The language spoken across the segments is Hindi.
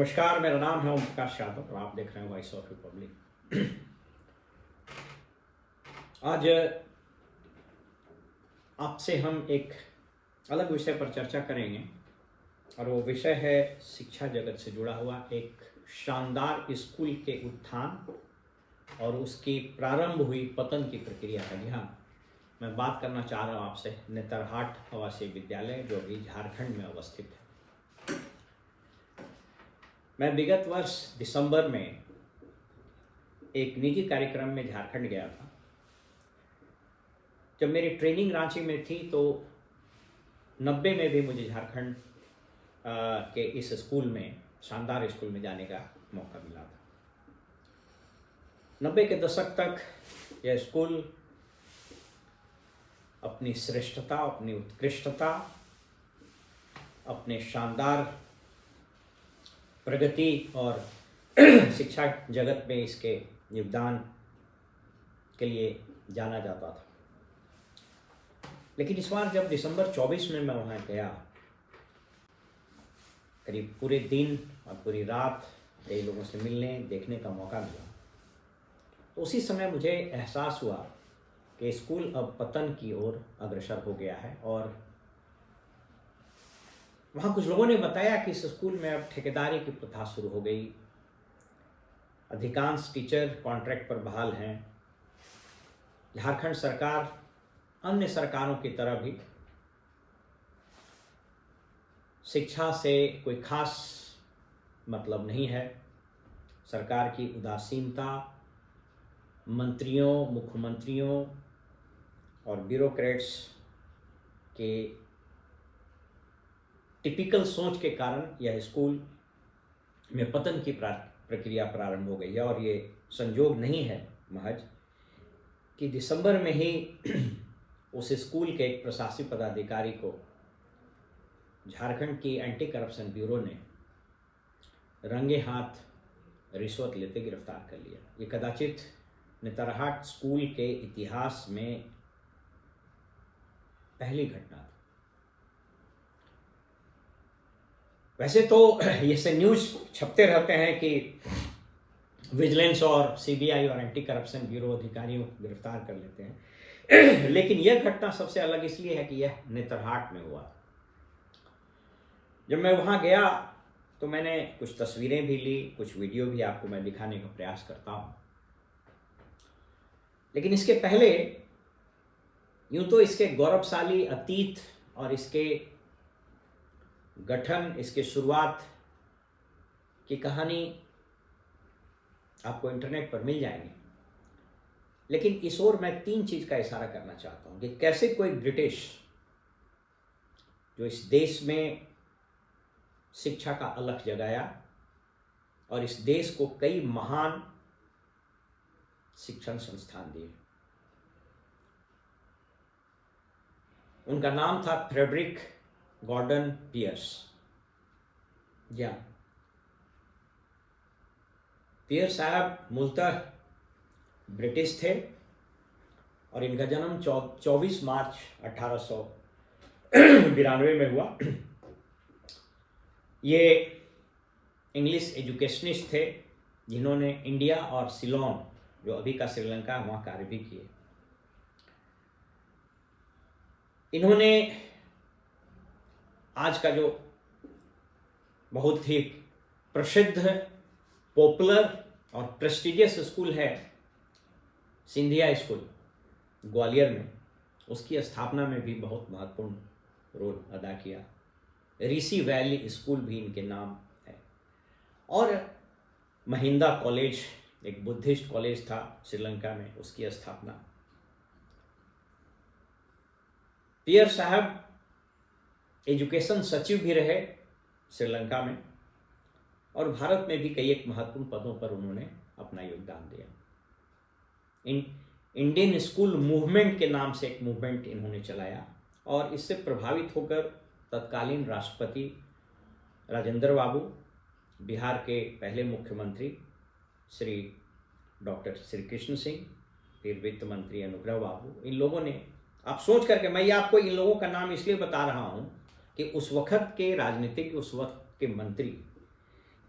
नमस्कार, मेरा नाम है ओम प्रकाश यादव और आप देख रहे हैं वॉइस ऑफ रिपब्लिक। आज आपसे हम एक अलग विषय पर चर्चा करेंगे और वो विषय है शिक्षा जगत से जुड़ा हुआ एक शानदार स्कूल के उत्थान और उसकी प्रारंभ हुई पतन की प्रक्रिया का। यहाँ मैं बात करना चाह रहा हूँ आपसे नेतरहाट आवासीय विद्यालय जो अभी झारखंड में अवस्थित है। मैं विगत वर्ष दिसंबर में एक निजी कार्यक्रम में झारखंड गया था। जब मेरी ट्रेनिंग रांची में थी तो 90 में भी मुझे झारखंड के इस स्कूल में, शानदार स्कूल में जाने का मौका मिला था। 90 के दशक तक यह स्कूल अपनी श्रेष्ठता, अपनी उत्कृष्टता, अपने शानदार प्रगति और शिक्षा जगत में इसके योगदान के लिए जाना जाता था। लेकिन इस बार जब दिसंबर 24 में मैं वहाँ गया, करीब पूरे दिन और पूरी रात कई लोगों से मिलने देखने का मौका मिला, तो उसी समय मुझे एहसास हुआ कि स्कूल अब पतन की ओर अग्रसर हो गया है। और वहाँ कुछ लोगों ने बताया कि इस स्कूल में अब ठेकेदारी की प्रथा शुरू हो गई, अधिकांश टीचर कॉन्ट्रैक्ट पर बहाल हैं। झारखंड सरकार अन्य सरकारों की तरह भी शिक्षा से कोई खास मतलब नहीं है। सरकार की उदासीनता, मंत्रियों, मुख्यमंत्रियों और ब्यूरोक्रेट्स के टिपिकल सोच के कारण यह स्कूल में पतन की प्रक्रिया प्रारंभ हो गई है। और ये संयोग नहीं है महज कि दिसंबर में ही उस स्कूल के एक प्रशासनिक पदाधिकारी को झारखंड की एंटी करप्शन ब्यूरो ने रंगे हाथ रिश्वत लेते गिरफ्तार कर लिया। ये कदाचित नेतरहाट स्कूल के इतिहास में पहली घटना थी। वैसे तो ऐसे न्यूज़ छपते रहते हैं कि विजिलेंस और सीबीआई और एंटी करप्शन ब्यूरो अधिकारियों को गिरफ्तार कर लेते हैं, लेकिन यह घटना सबसे अलग इसलिए है कि यह नेतरहाट में हुआ। जब मैं वहाँ गया तो मैंने कुछ तस्वीरें भी ली, कुछ वीडियो भी आपको मैं दिखाने का प्रयास करता हूँ। लेकिन इसके पहले यूँ तो इसके गौरवशाली अतीत और इसके गठन, इसके शुरुआत की कहानी आपको इंटरनेट पर मिल जाएंगे। लेकिन इस ओर मैं 3 चीज़ का इशारा करना चाहता हूँ कि कैसे कोई ब्रिटिश जो इस देश में शिक्षा का अलख जगाया और इस देश को कई महान शिक्षण संस्थान दिए। उनका नाम था फ्रेडरिक गॉर्डन पियर्स। पियर्स साहब मूलतः ब्रिटिश थे और इनका जन्म 24 मार्च 1892 में हुआ। ये इंग्लिश एजुकेशनिस्ट थे जिन्होंने इंडिया और सिलोन, जो अभी का श्रीलंका, वहाँ कार्य भी किए। इन्होंने आज का जो बहुत ही प्रसिद्ध, पॉपुलर और प्रेस्टिजियस स्कूल है सिंधिया स्कूल ग्वालियर में, उसकी स्थापना में भी बहुत महत्वपूर्ण रोल अदा किया। ऋषि वैली स्कूल भी इनके नाम है। और महिंदा कॉलेज, एक बुद्धिस्ट कॉलेज था श्रीलंका में, उसकी स्थापना। पियर साहब एजुकेशन सचिव भी रहे श्रीलंका में और भारत में भी कई एक महत्वपूर्ण पदों पर उन्होंने अपना योगदान दिया। इंडियन स्कूल मूवमेंट के नाम से एक मूवमेंट इन्होंने चलाया और इससे प्रभावित होकर तत्कालीन राष्ट्रपति राजेंद्र बाबू, बिहार के पहले मुख्यमंत्री श्री डॉक्टर श्री कृष्ण सिंह, फिर वित्त मंत्री अनुग्रह बाबू, इन लोगों ने, आप सोच करके, मैं ये आपको इन लोगों का नाम इसलिए बता रहा हूँ कि उस वक्त के राजनीतिक, उस वक्त के मंत्री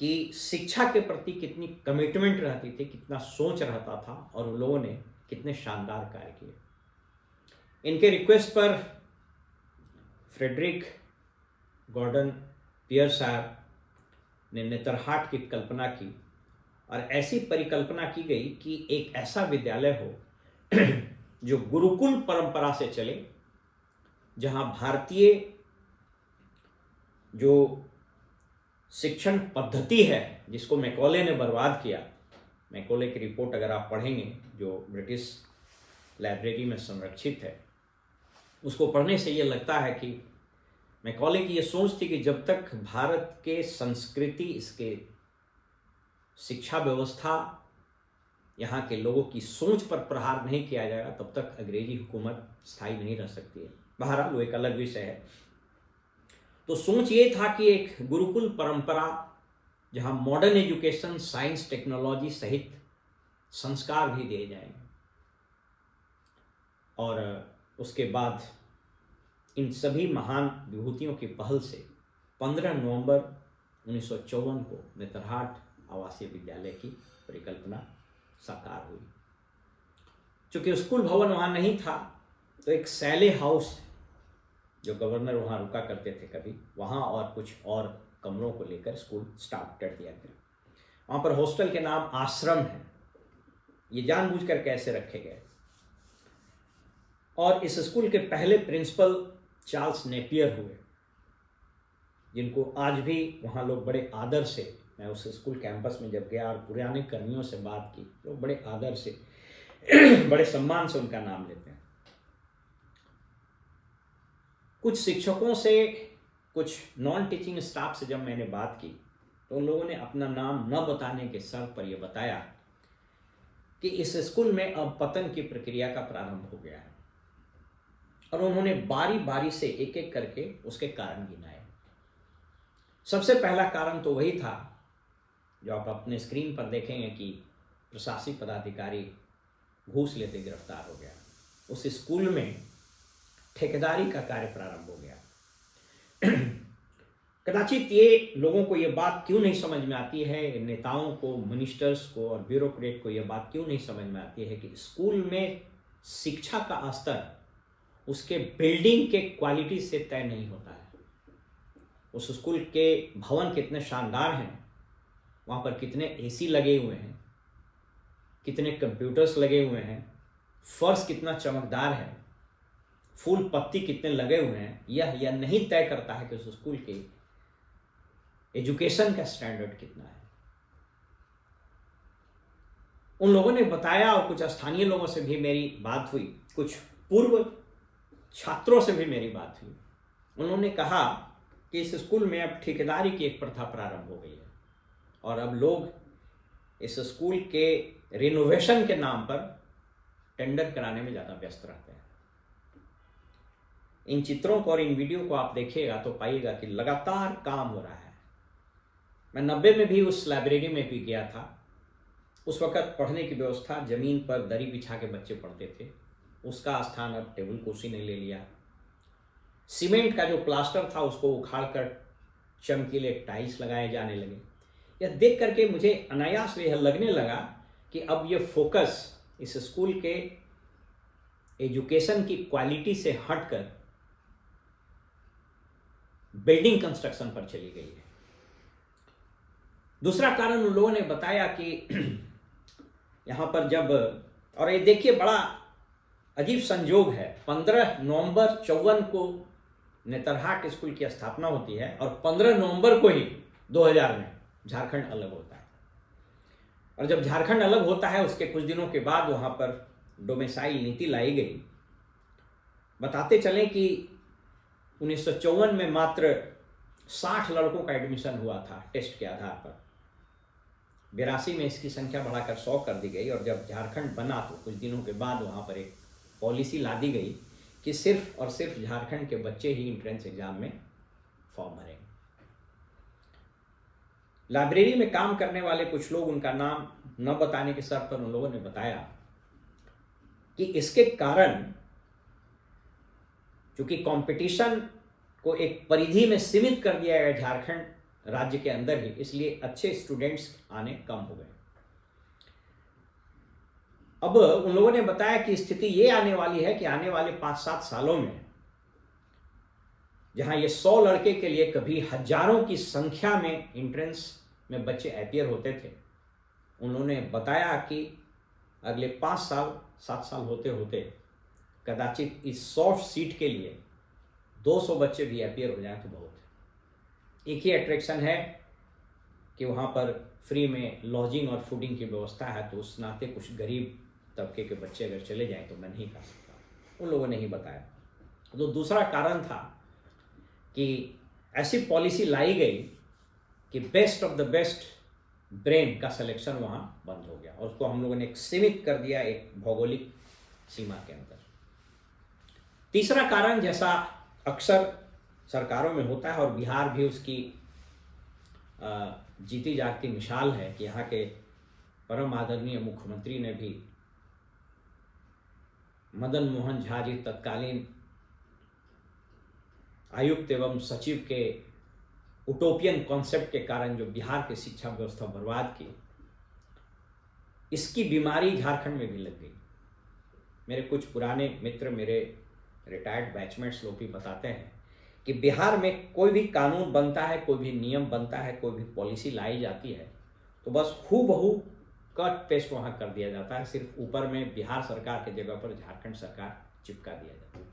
कि शिक्षा के प्रति कितनी कमिटमेंट रहती थी, कितना सोच रहता था, और उन लोगों ने कितने शानदार कार्य किए। इनके रिक्वेस्ट पर फ्रेडरिक गॉर्डन पियर साहब ने नेतरहाट की कल्पना की, और ऐसी परिकल्पना की गई कि एक ऐसा विद्यालय हो जो गुरुकुल परंपरा से चले, जहां भारतीय जो शिक्षण पद्धति है जिसको मैकॉले ने बर्बाद किया। मैकॉले की रिपोर्ट अगर आप पढ़ेंगे जो ब्रिटिश लाइब्रेरी में संरक्षित है, उसको पढ़ने से ये लगता है कि मैकॉले की ये सोच थी कि जब तक भारत के संस्कृति, इसके शिक्षा व्यवस्था, यहाँ के लोगों की सोच पर प्रहार नहीं किया जाएगा, तब तक अंग्रेजी हुकूमत स्थायी नहीं रह सकती है। बहरहाल वो एक अलग विषय है। तो सोच ये था कि एक गुरुकुल परंपरा जहाँ मॉडर्न एजुकेशन, साइंस, टेक्नोलॉजी सहित संस्कार भी दिए जाएंगे, और उसके बाद इन सभी महान विभूतियों की पहल से 15 नवंबर 1954 को नेतरहाट आवासीय विद्यालय की परिकल्पना साकार हुई। चूंकि स्कूल भवन वहाँ नहीं था, तो एक सैले हाउस जो गवर्नर वहाँ रुका करते थे कभी, वहाँ और कुछ और कमरों को लेकर स्कूल स्टार्ट कर दिया गया। वहाँ पर हॉस्टल के नाम आश्रम है, ये जानबूझकर कैसे रखे गए। और इस स्कूल के पहले प्रिंसिपल चार्ल्स नेपियर हुए, जिनको आज भी वहाँ लोग बड़े आदर से, मैं उस स्कूल कैंपस में जब गया और पुराने कर्मियों से बात की, तो बड़े आदर से बड़े सम्मान से उनका नाम लेते हैं। कुछ शिक्षकों से, कुछ नॉन टीचिंग स्टाफ से जब मैंने बात की, तो उन लोगों ने अपना नाम न बताने के शर्त पर यह बताया कि इस स्कूल में अब पतन की प्रक्रिया का प्रारंभ हो गया है, और उन्होंने बारी बारी से एक एक करके उसके कारण गिनाए। सबसे पहला कारण तो वही था जो आप अपने स्क्रीन पर देखेंगे कि प्रशासनिक पदाधिकारी घूस लेते गिरफ्तार हो गया। उस स्कूल में ठेकेदारी का कार्य प्रारंभ हो गया। कदाचित ये लोगों को ये बात क्यों नहीं समझ में आती है, नेताओं को, मिनिस्टर्स को और ब्यूरोक्रेट को ये बात क्यों नहीं समझ में आती है कि स्कूल में शिक्षा का स्तर उसके बिल्डिंग के क्वालिटी से तय नहीं होता है। उस स्कूल के भवन कितने शानदार हैं, वहाँ पर कितने एसी लगे हुए हैं, कितने कंप्यूटर्स लगे हुए हैं, फर्श कितना चमकदार है, फूल पत्ती कितने लगे हुए हैं, यह नहीं तय करता है कि उस स्कूल के एजुकेशन का स्टैंडर्ड कितना है। उन लोगों ने बताया, और कुछ स्थानीय लोगों से भी मेरी बात हुई, कुछ पूर्व छात्रों से भी मेरी बात हुई। उन्होंने कहा कि इस स्कूल में अब ठेकेदारी की एक प्रथा प्रारंभ हो गई है, और अब लोग इस स्कूल के रिनोवेशन के नाम पर टेंडर कराने में ज़्यादा व्यस्त रहते हैं। इन चित्रों को और इन वीडियो को आप देखिएगा तो पाइएगा कि लगातार काम हो रहा है। मैं 90 में भी उस लाइब्रेरी में भी गया था। उस वक़्त पढ़ने की व्यवस्था, ज़मीन पर दरी बिछा के बच्चे पढ़ते थे, उसका स्थान अब टेबल कुर्सी ने ले लिया। सीमेंट का जो प्लास्टर था उसको उखाड़कर चमकीले टाइल्स लगाए जाने लगे। यह देख करके मुझे अनायास यह लगने लगा कि अब ये फोकस इस स्कूल के एजुकेशन की क्वालिटी से हटकर बिल्डिंग कंस्ट्रक्शन पर चली गई है। दूसरा कारण उन लोगों ने बताया कि यहाँ पर जब, और ये देखिए बड़ा अजीब संजोग है, 15 नवंबर 54 को नेतरहाट स्कूल की स्थापना होती है, और 15 नवंबर को ही 2000 में झारखंड अलग होता है। और जब झारखंड अलग होता है उसके कुछ दिनों के बाद वहाँ पर डोमिसाइल नीति लाई गई। बताते चलें कि 1954 में मात्र 60 लड़कों का एडमिशन हुआ था टेस्ट के आधार पर। 82 में इसकी संख्या बढ़ाकर 100 कर दी गई, और जब झारखंड बना तो कुछ दिनों के बाद वहाँ पर एक पॉलिसी ला दी गई कि सिर्फ और सिर्फ झारखंड के बच्चे ही एंट्रेंस एग्जाम में फॉर्म भरेंगे। लाइब्रेरी में काम करने वाले कुछ लोग, उनका नाम न बताने के शर्त पर उन लोगों ने बताया कि इसके कारण, चूंकि कंपटीशन को एक परिधि में सीमित कर दिया गया झारखंड राज्य के अंदर ही, इसलिए अच्छे स्टूडेंट्स आने कम हो गए। अब उन लोगों ने बताया कि स्थिति ये आने वाली है कि आने वाले 5-7 सालों में, जहां ये 100 लड़के के लिए कभी हजारों की संख्या में एंट्रेंस में बच्चे अपीयर होते थे, उन्होंने बताया कि अगले 5-7 साल होते होते कदाचित इस 100 सीट के लिए 200 बच्चे भी अपीयर हो जाए तो बहुत है। एक ही अट्रैक्शन है कि वहाँ पर फ्री में लॉजिंग और फूडिंग की व्यवस्था है, तो उस नाते कुछ गरीब तबके के बच्चे अगर चले जाएं तो मैं नहीं कर सकता। उन लोगों ने ही बताया। तो दूसरा कारण था कि ऐसी पॉलिसी लाई गई कि best of the best brain का सिलेक्शन वहाँ बंद हो गया और उसको हम लोगों ने सीमित कर दिया एक भौगोलिक सीमा के अंदर। तीसरा कारण, जैसा अक्सर सरकारों में होता है और बिहार भी उसकी जीती जागती मिसाल है कि यहाँ के परम आदरणीय मुख्यमंत्री ने भी मदन मोहन झा जी तत्कालीन आयुक्त एवं सचिव के उटोपियन कॉन्सेप्ट के कारण जो बिहार की शिक्षा व्यवस्था बर्बाद की, इसकी बीमारी झारखंड में भी लग गई। मेरे कुछ पुराने मित्र, मेरे रिटायर्ड बैचमेट्स लोग भी बताते हैं कि बिहार में कोई भी कानून बनता है, कोई भी नियम बनता है, कोई भी पॉलिसी लाई जाती है तो बस हूबहू कट पेस्ट वहाँ कर दिया जाता है, सिर्फ ऊपर में बिहार सरकार के जगह पर झारखंड सरकार चिपका दिया जाता है।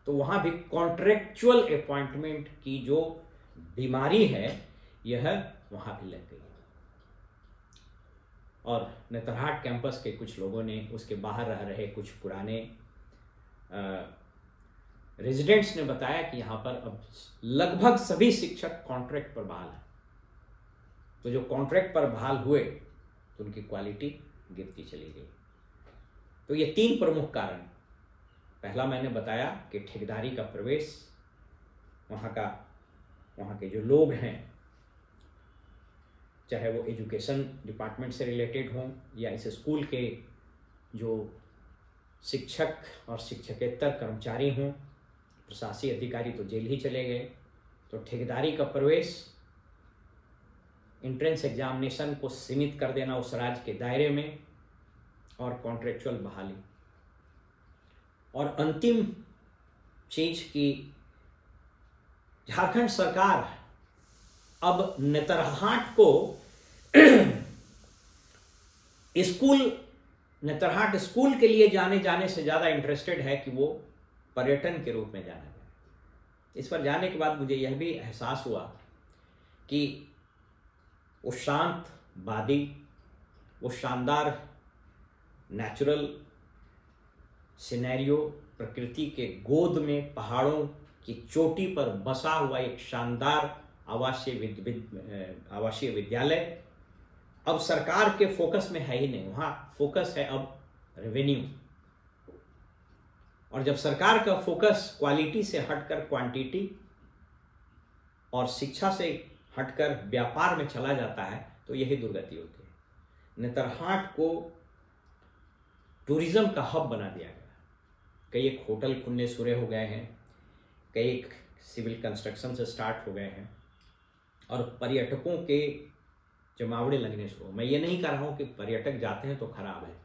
तो वहाँ भी कॉन्ट्रेक्चुअल अपॉइंटमेंट की जो बीमारी है यह वहाँ भी लग गई। और नेतरहाट कैंपस के कुछ लोगों ने, उसके बाहर रह रहे कुछ पुराने रेजिडेंट्स ने बताया कि यहाँ पर अब लगभग सभी शिक्षक कॉन्ट्रैक्ट पर बहाल हैं। तो जो कॉन्ट्रैक्ट पर बहाल हुए तो उनकी क्वालिटी गिरती चली गई। तो ये 3 प्रमुख कारण। पहला मैंने बताया कि ठेकेदारी का प्रवेश, वहाँ के जो लोग हैं, चाहे वो एजुकेशन डिपार्टमेंट से रिलेटेड हों या इस स्कूल के जो शिक्षक और शिक्षकेतर कर्मचारी हों, प्रशासकीय अधिकारी तो जेल ही चले गए। तो ठेकेदारी का प्रवेश, एंट्रेंस एग्जामिनेशन को सीमित कर देना उस राज्य के दायरे में, और कॉन्ट्रेक्चुअल बहाली। और अंतिम चीज की झारखंड सरकार अब नेतरहाट को नेतरहाट स्कूल के लिए जाने से ज़्यादा इंटरेस्टेड है कि वो पर्यटन के रूप में जाना जाए। इस पर जाने के बाद मुझे यह भी एहसास हुआ कि वो शांत वादी, वो शानदार नेचुरल सिनेरियो, प्रकृति के गोद में पहाड़ों की चोटी पर बसा हुआ एक शानदार आवासीय विद्यालय अब सरकार के फोकस में है ही नहीं। वहाँ फोकस है अब रेवेन्यू। और जब सरकार का फोकस क्वालिटी से हटकर क्वांटिटी और शिक्षा से हटकर व्यापार में चला जाता है तो यही दुर्गति होती है। नेतरहाट को टूरिज्म का हब बना दिया गया। कई एक होटल खुलने शुरू हो गए हैं, कई एक सिविल कंस्ट्रक्शन से स्टार्ट हो गए हैं और पर्यटकों के जमावड़े लगने शुरू। मैं ये नहीं कह रहा हूँ कि पर्यटक जाते हैं तो खराब है,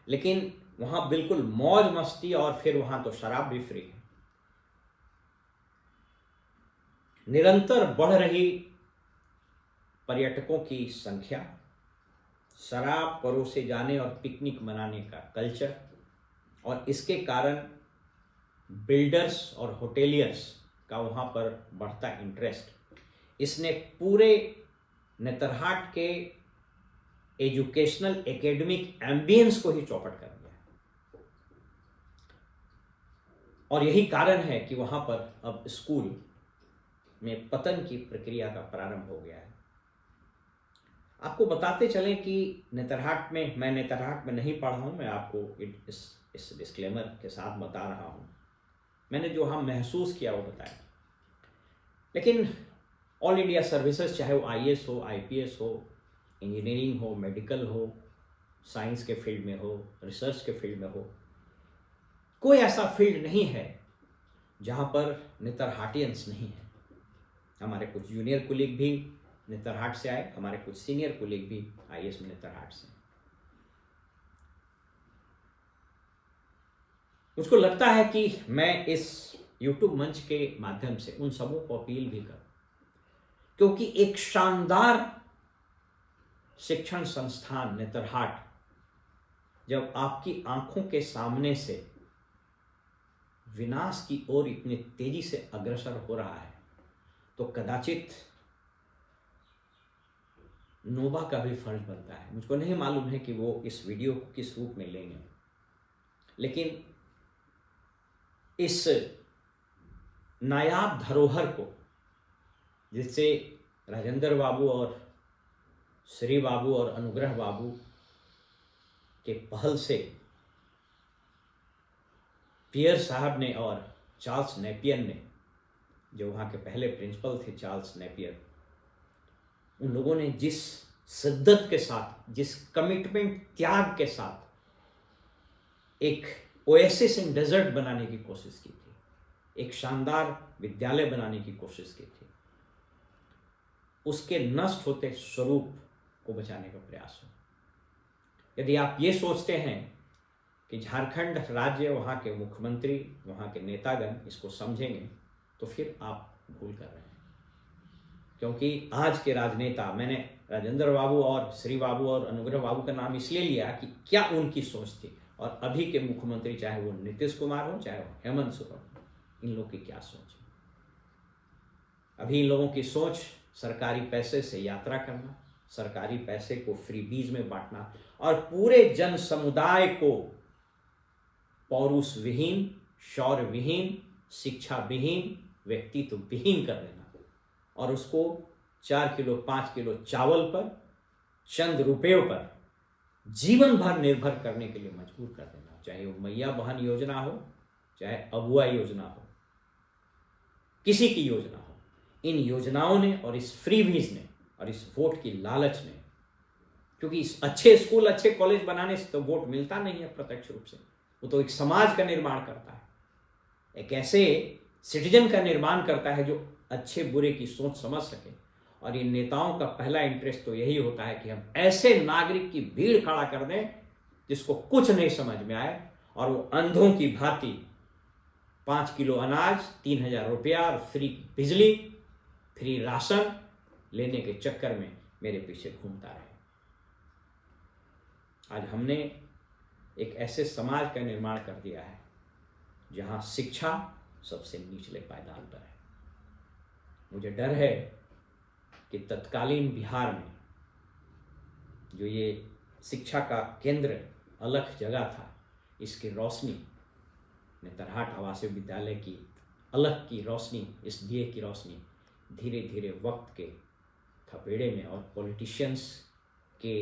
लेकिन वहाँ बिल्कुल मौज मस्ती, और फिर वहाँ तो शराब भी फ्री है। निरंतर बढ़ रही पर्यटकों की संख्या, शराब परोसे जाने और पिकनिक मनाने का कल्चर, और इसके कारण बिल्डर्स और होटेलियर्स का वहाँ पर बढ़ता इंटरेस्ट, इसने पूरे नेतरहाट के एजुकेशनल एकेडमिक एम्बियंस को ही चौपट कर दिया। और यही कारण है कि वहाँ पर अब स्कूल में पतन की प्रक्रिया का प्रारंभ हो गया है। आपको बताते चलें कि मैं नेतरहाट में नहीं पढ़ा हूँ, मैं आपको इस डिस्क्लेमर के साथ बता रहा हूँ। मैंने जो हम महसूस किया वो बताया। लेकिन ऑल इंडिया सर्विसेज, चाहे वो IAS हो, IPS हो, इंजीनियरिंग हो, मेडिकल हो, साइंस के फील्ड में हो, रिसर्च के फील्ड में हो, कोई ऐसा फील्ड नहीं है जहाँ पर नेतरहाटियंस नहीं है। हमारे कुछ जूनियर कुलीग भी नेतरहाट से आए, हमारे कुछ सीनियर कुलीग भी आईएएस में नेतरहाट से। मुझको लगता है कि मैं इस यूट्यूब मंच के माध्यम से उन सबों को अपील भी करूं, क्योंकि एक शानदार शिक्षण संस्थान नेतरहाट जब आपकी आंखों के सामने से विनाश की ओर इतनी तेजी से अग्रसर हो रहा है, तो कदाचित नोबा का भी फर्ज बनता है। मुझको नहीं मालूम है कि वो इस वीडियो को किस रूप में लेंगे, लेकिन इस नायाब धरोहर को, जिससे राजेंद्र बाबू और श्री बाबू और अनुग्रह बाबू के पहल से पियर साहब ने और चार्ल्स नेपियर ने, जो वहाँ के पहले प्रिंसिपल थे चार्ल्स नेपियर, उन लोगों ने जिस शिद्दत के साथ, जिस कमिटमेंट, त्याग के साथ एक ओएसिस इन डेजर्ट बनाने की कोशिश की थी, एक शानदार विद्यालय बनाने की कोशिश की थी, उसके नष्ट होते स्वरूप को बचाने का प्रयास हो। यदि आप ये सोचते हैं कि झारखंड राज्य, वहाँ के मुख्यमंत्री, वहाँ के नेतागण इसको समझेंगे, तो फिर आप भूल कर रहे हैं। क्योंकि आज के राजनेता, मैंने राजेंद्र बाबू और श्री बाबू और अनुग्रह बाबू का नाम इसलिए लिया कि क्या उनकी सोच थी, और अभी के मुख्यमंत्री, चाहे वो नीतीश कुमार हो, चाहे वो हेमंत सोरेन, इन लोगों की क्या सोच है। अभी इन लोगों की सोच सरकारी पैसे से यात्रा करना, सरकारी पैसे को फ्री बीज में बांटना और पूरे जन समुदाय को पौरुष विहीन, शौर्य विहीन, शिक्षा विहीन, व्यक्तित्व विहीन कर देना, और उसको 4 किलो 5 किलो चावल पर, चंद रुपयों पर जीवन भर निर्भर करने के लिए मजबूर कर देना। चाहे वो मैया बहन योजना हो, चाहे अबुआ योजना हो, किसी की योजना हो, इन योजनाओं ने और इस फ्री बीज ने और इस वोट की लालच ने, क्योंकि इस अच्छे स्कूल, अच्छे कॉलेज बनाने से तो वोट मिलता नहीं है प्रत्यक्ष रूप से, वो तो एक समाज का निर्माण करता है, एक ऐसे सिटीजन का निर्माण करता है जो अच्छे बुरे की सोच समझ सके। और इन नेताओं का पहला इंटरेस्ट तो यही होता है कि हम ऐसे नागरिक की भीड़ खड़ा कर दें जिसको कुछ नहीं समझ में आए, और वो अंधों की भांति 5 किलो अनाज, 3000 रुपया और फ्री बिजली, फ्री राशन लेने के चक्कर में मेरे पीछे घूमता रहे। आज हमने एक ऐसे समाज का निर्माण कर दिया है जहां शिक्षा सबसे निचले पायदान पर है। मुझे डर है कि तत्कालीन बिहार में जो ये शिक्षा का केंद्र अलख जगह था, इसकी रोशनी, नेतरहाट आवासीय विद्यालय की अलख की रोशनी, इस दिए की रोशनी धीरे धीरे वक्त के थपेड़े में और पॉलिटिशियंस के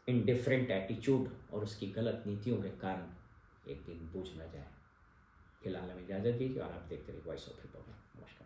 इनडिफरेंट एटीट्यूड और उसकी गलत नीतियों के कारण एक दिन बुझ न जाए। फिलहाल हमें इजाज़त दीजिए और आप देखते रहिए वॉइस ऑफ रिपब्लिक। नमस्कार।